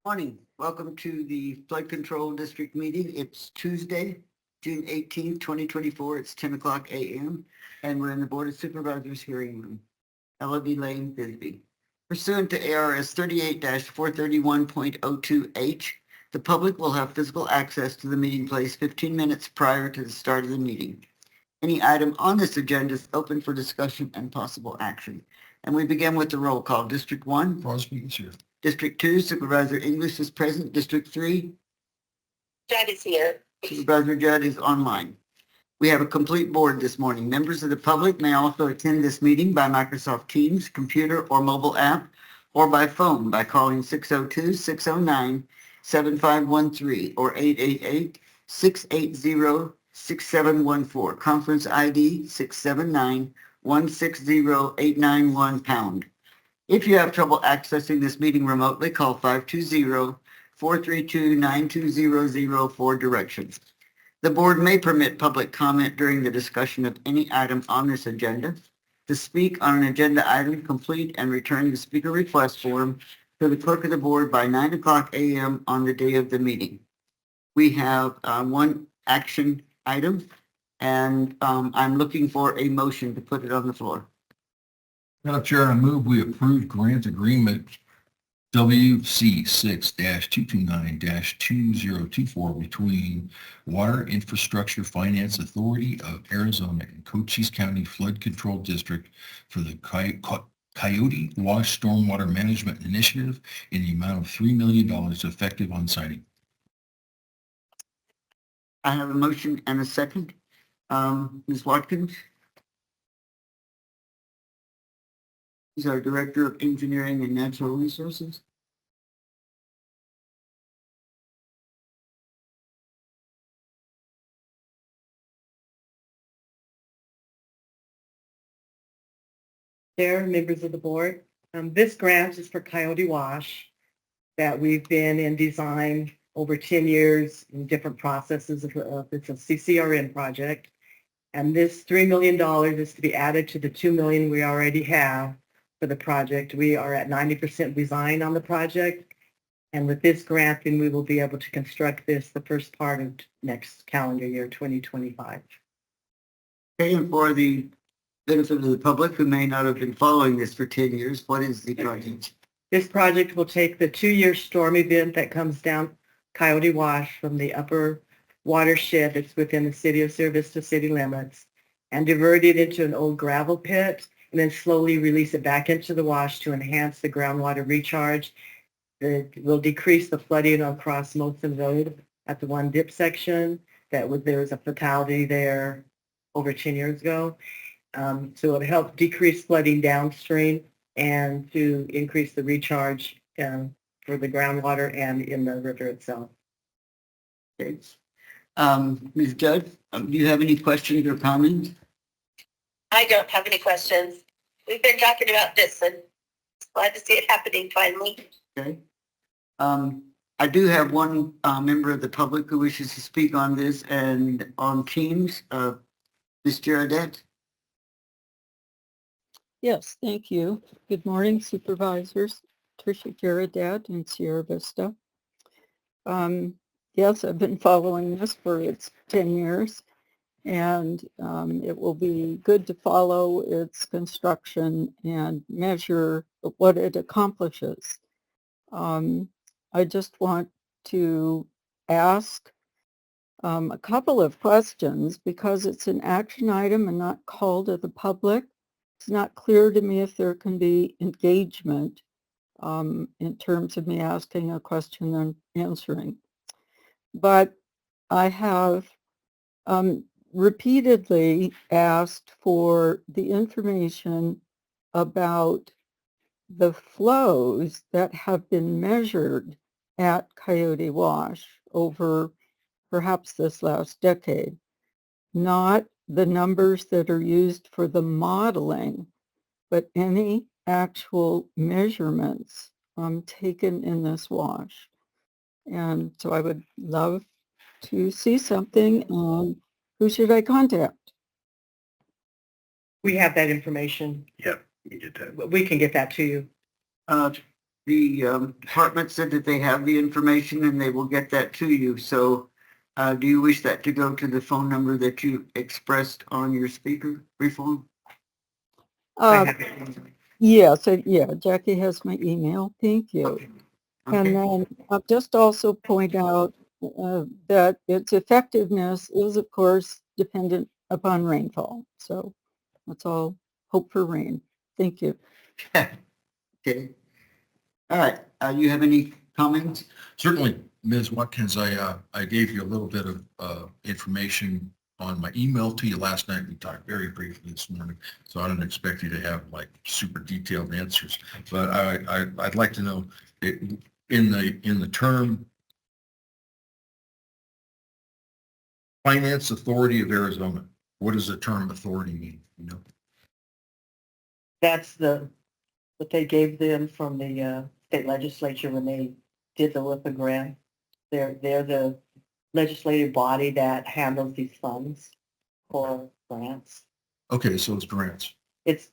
Morning. Welcome to the Flood Control District meeting. It's Tuesday, June 18th, 2024. It's 10 o'clock a.m. and we're in the Board of Supervisors hearing room, Ellaby Lane, Bisbee. Pursuant to ARS 38-431.02H, the public will have physical access to the meeting place 15 minutes prior to the start of the meeting. Any item on this agenda is open for discussion and possible action. And we begin with the roll call. District 1. Crosby is here. District 2, Supervisor English is present. District 3, Judd is here. Supervisor Judd is online. We have a complete board this morning. Members of the public may also attend this meeting by Microsoft Teams, computer or mobile app, or by phone by calling 602-609-7513 or 888-680-6714. Conference ID 679-160891#. If you have trouble accessing this meeting remotely, call 520-432-9200 for directions. The board may permit public comment during the discussion of any item on this agenda. To speak on an agenda item, complete and return the speaker request form to the clerk of the board by 9 o'clock a.m. on the day of the meeting. We have one action item, and I'm looking for a motion to put it on the floor. Madam Chair, I move we approve grant agreement WC 6-229-2024 between Water Infrastructure Finance Authority of Arizona and Cochise County Flood Control District for the Coyote Wash Stormwater Management Initiative in the amount of $3 million effective on signing. I have a motion and a second. Ms. Watkins? He's our Director of Engineering and Natural Resources. There, members of the board. This grant is for Coyote Wash that we've been in design over 10 years in different processes. It's a CCRN project. And this $3 million is to be added to the $2 million we already have for the project. We are at 90% design on the project. And with this grant, then we will be able to construct this the first part of next calendar year, 2025. Okay, and for the benefit of the public who may not have been following this for 10 years, what is the project? This project will take the 2-year storm event that comes down Coyote Wash from the upper watershed that's within the city of Sierra Vista city limits and divert it into an old gravel pit and then slowly release it back into the wash to enhance the groundwater recharge. It will decrease the flooding across Molson Road at the one dip section. There was a fatality there over 10 years ago. So it'll help decrease flooding downstream and to increase the recharge for the groundwater and in the river itself. Okay. Ms. Judd, do you have any questions or comments? I don't have any questions. We've been talking about this and glad to see it happening finally. Okay. I do have one member of the public who wishes to speak on this and on Teams. Ms. Girodette? Yes, thank you. Good morning, supervisors. Tricia Girodette in Sierra Vista. Yes, I've been following this for its 10 years, and it will be good to follow its construction and measure what it accomplishes. I just want to ask a couple of questions because it's an action item and not call to the public. It's not clear to me if there can be engagement in terms of me asking a question and answering. But I have repeatedly asked for the information about the flows that have been measured at Coyote Wash over perhaps this last decade, not the numbers that are used for the modeling, but any actual measurements taken in this wash. And so I would love to see something. Who should I contact? We have that information. Yep, you get that. We can get that to you. the department said that they have the information and they will get that to you. So do you wish that to go to the phone number that you expressed on your speaker reform? I Uh, have it. yes, yeah, Jackie has my email. Thank you. Okay. And Okay. then I'll just also point out that its effectiveness is, of course, dependent upon rainfall. So let's all hope for rain. Thank you. Okay. All right. You have any comments? Certainly, Ms. Watkins, I gave you a little bit of information on my email to you last night. We talked very briefly this morning, so I don't expect you to have like super detailed answers. But I'd like to know in the term Finance Authority of Arizona, what does the term authority mean? You know? That's what they gave them from the state legislature when they did the WIPA grant. They're the legislative body that handles these funds for grants. Okay, so it's grants. It's,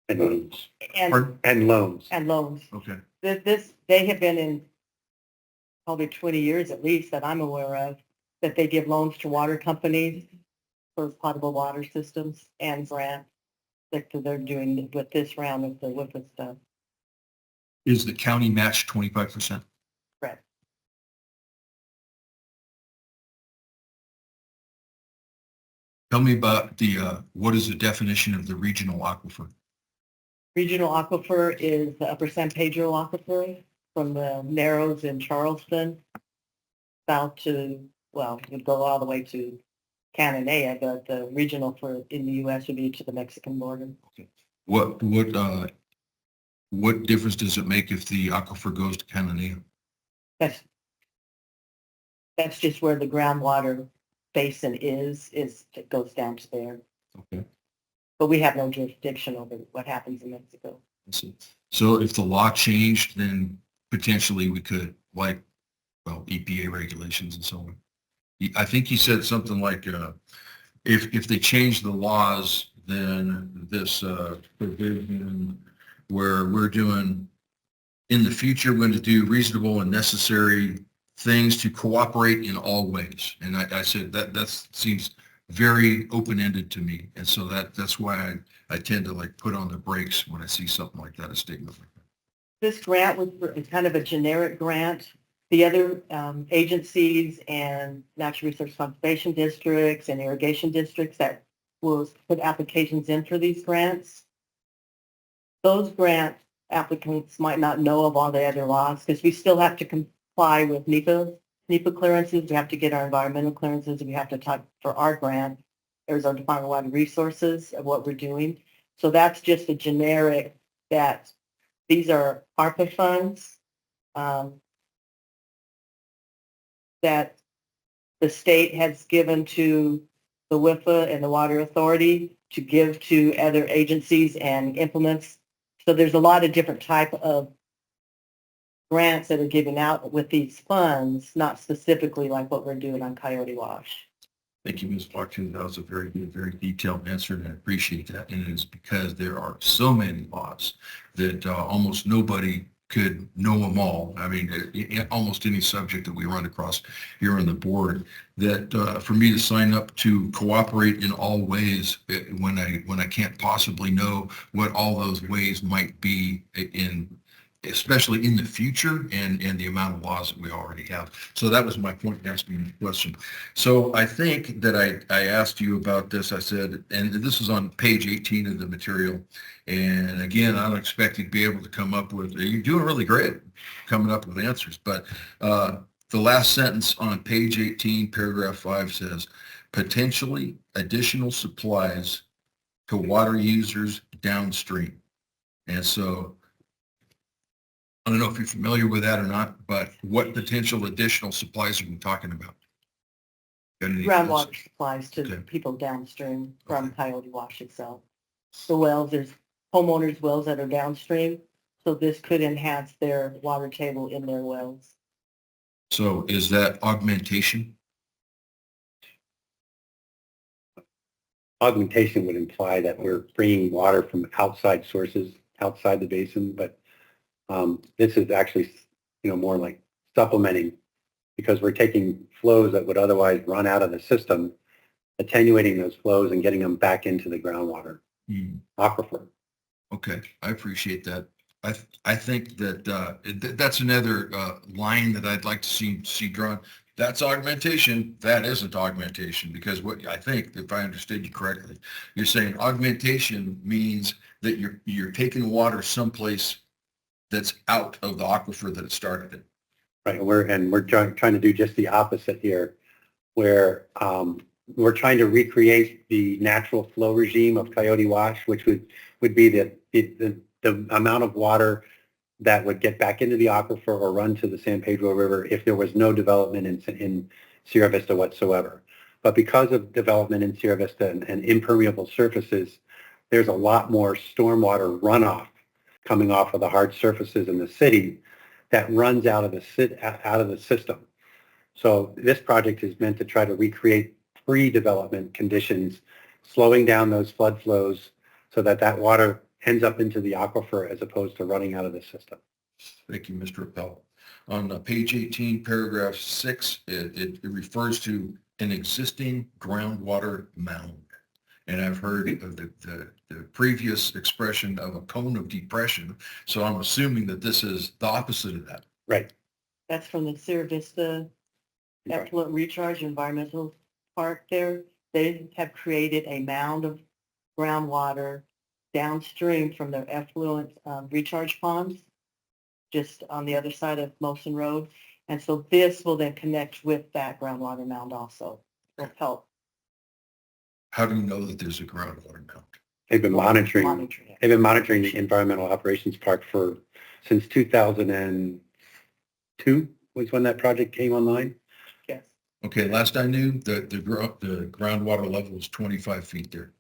And loans. and, Pardon? And loans. and loans. Okay. They have been in probably 20 years at least that I'm aware of, that they give loans to water companies for potable water systems and grants that they're doing with this round of the WIPA stuff. Is the county match 25%? Correct. Tell me about what is the definition of the regional aquifer? Regional aquifer is the Upper San Pedro aquifer from the Narrows in Charleston south to, well, you'd go all the way to Cananea, but the regional for in the U.S. would be to the Mexican border. What difference does it make if the aquifer goes to Cananea? That's just where the groundwater basin is it goes down to there. Okay. But we have no jurisdiction over what happens in Mexico. I see. So if the law changed, then potentially we could, like, well, EPA regulations and so on. I think he said something like, if they change the laws, then this provision where we're doing, in the future, we're going to do reasonable and necessary things to cooperate in all ways. And I said that seems very open-ended to me. And so that's why I tend to like put on the brakes when I see something like that, a statement like that. This grant was kind of a generic grant. The other agencies and natural resource conservation districts and irrigation districts that will put applications in for these grants, those grant applicants might not know of all the other laws because we still have to comply with NEPA clearances. We have to get our environmental clearances. We have to talk for our grant, Arizona Department of Water Resources, of what we're doing. So that's just a generic that these are ARPA funds that the state has given to the WIPA and the Water Authority to give to other agencies and implements. So there's a lot of different type of grants that are given out with these funds, not specifically like what we're doing on Coyote Wash. Thank you, Ms. Watkins. That was a very good, very detailed answer, and I appreciate that. And it is because there are so many laws that almost nobody could know them all. I mean, almost any subject that we run across here on the board, that for me to sign up to cooperate in all ways when I can't possibly know what all those ways might be especially in the future and the amount of laws that we already have. So that was my point in asking the question. So I think that I asked you about this. I said, and this is on page 18 of the material. And again, I don't expect you to be able to come up with, you're doing really great coming up with answers, but the last sentence on page 18, paragraph 5 says, potentially additional supplies to water users downstream. And so I don't know if you're familiar with that or not, but what potential additional supplies are we talking about? Groundwater supplies to Okay. people downstream from Okay. Coyote Wash itself. The wells, there's homeowners' wells that are downstream, so this could enhance their water table in their wells. So is that augmentation? Augmentation would imply that we're bringing water from outside sources, outside the basin, but This is actually, more like supplementing because we're taking flows that would otherwise run out of the system, attenuating those flows and getting them back into the groundwater aquifer. Okay, I appreciate that. I think that that's another line that I'd like to see drawn. That's augmentation. That isn't augmentation because what I think, if I understood you correctly, you're saying augmentation means that you're taking water someplace that's out of the aquifer that it started in. Right, and we're trying to do just the opposite here, where we're trying to recreate the natural flow regime of Coyote Wash, which would be the amount of water that would get back into the aquifer or run to the San Pedro River if there was no development in Sierra Vista whatsoever. But because of development in Sierra Vista and impermeable surfaces, there's a lot more stormwater runoff coming off of the hard surfaces in the city that runs out of the system. So this project is meant to try to recreate pre-development conditions, slowing down those flood flows so that water ends up into the aquifer as opposed to running out of the system. Thank you, Mr. Appel. On page 18, paragraph 6, it refers to an existing groundwater mound. And I've heard of the previous expression of a cone of depression. So I'm assuming that this is the opposite of that. Right. That's from the Sierra Vista Effluent Recharge Environmental Park there. They have created a mound of groundwater downstream from their effluent recharge ponds, just on the other side of Mosen Road. And so this will then connect with that groundwater mound also. Will help. How do you know that there's a groundwater mound? They've been monitoring it. They've been monitoring the Environmental Operations Park since 2002 was when that project came online. Yes. Okay, last I knew, the groundwater level was 25 feet there.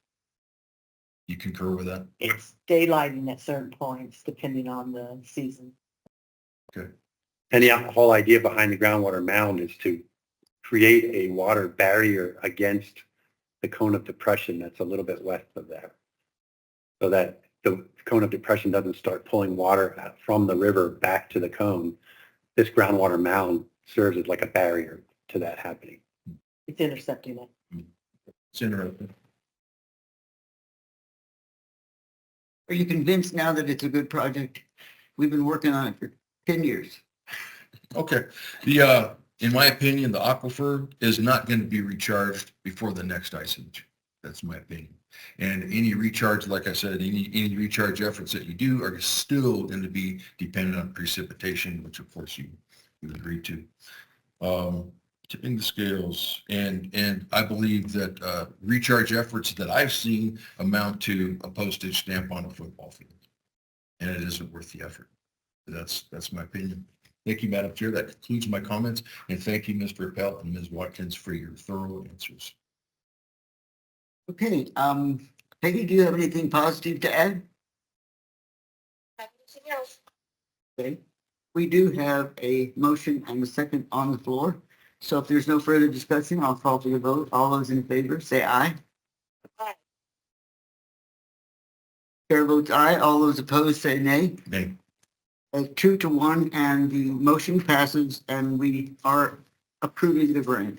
You concur with that? It's daylighting at certain points depending on the season. Okay. And the whole idea behind the groundwater mound is to create a water barrier against the cone of depression that's a little bit west of there, so that the cone of depression doesn't start pulling water from the river back to the cone. This groundwater mound serves as like a barrier to that happening. It's intercepting it. It's interesting. Are you convinced now that it's a good project? We've been working on it for 10 years. Okay. In my opinion, the aquifer is not going to be recharged before the next ice age. That's my opinion. And any recharge, like I said, any recharge efforts that you do are still going to be dependent on precipitation, which of course you agreed to. Tipping the scales, and I believe that recharge efforts that I've seen amount to a postage stamp on a football field, and it isn't worth the effort. That's my opinion. Thank you, Madam Chair. That concludes my comments, and thank you, Mr. Appel and Ms. Watkins, for your thorough answers. Okay, Peggy, do you have anything positive to add? Anything else? Okay, we do have a motion and a second on the floor. So if there's no further discussion, I'll call for the vote. All those in favor, say aye. Aye. Chair votes aye. All those opposed, say nay. Nay. 2-1, and the motion passes, and we are approving the grant.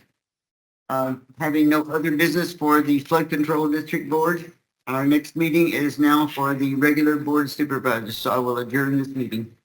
Having no other business for the Flood Control District Board, our next meeting is now for the regular board supervisors, so I will adjourn this meeting.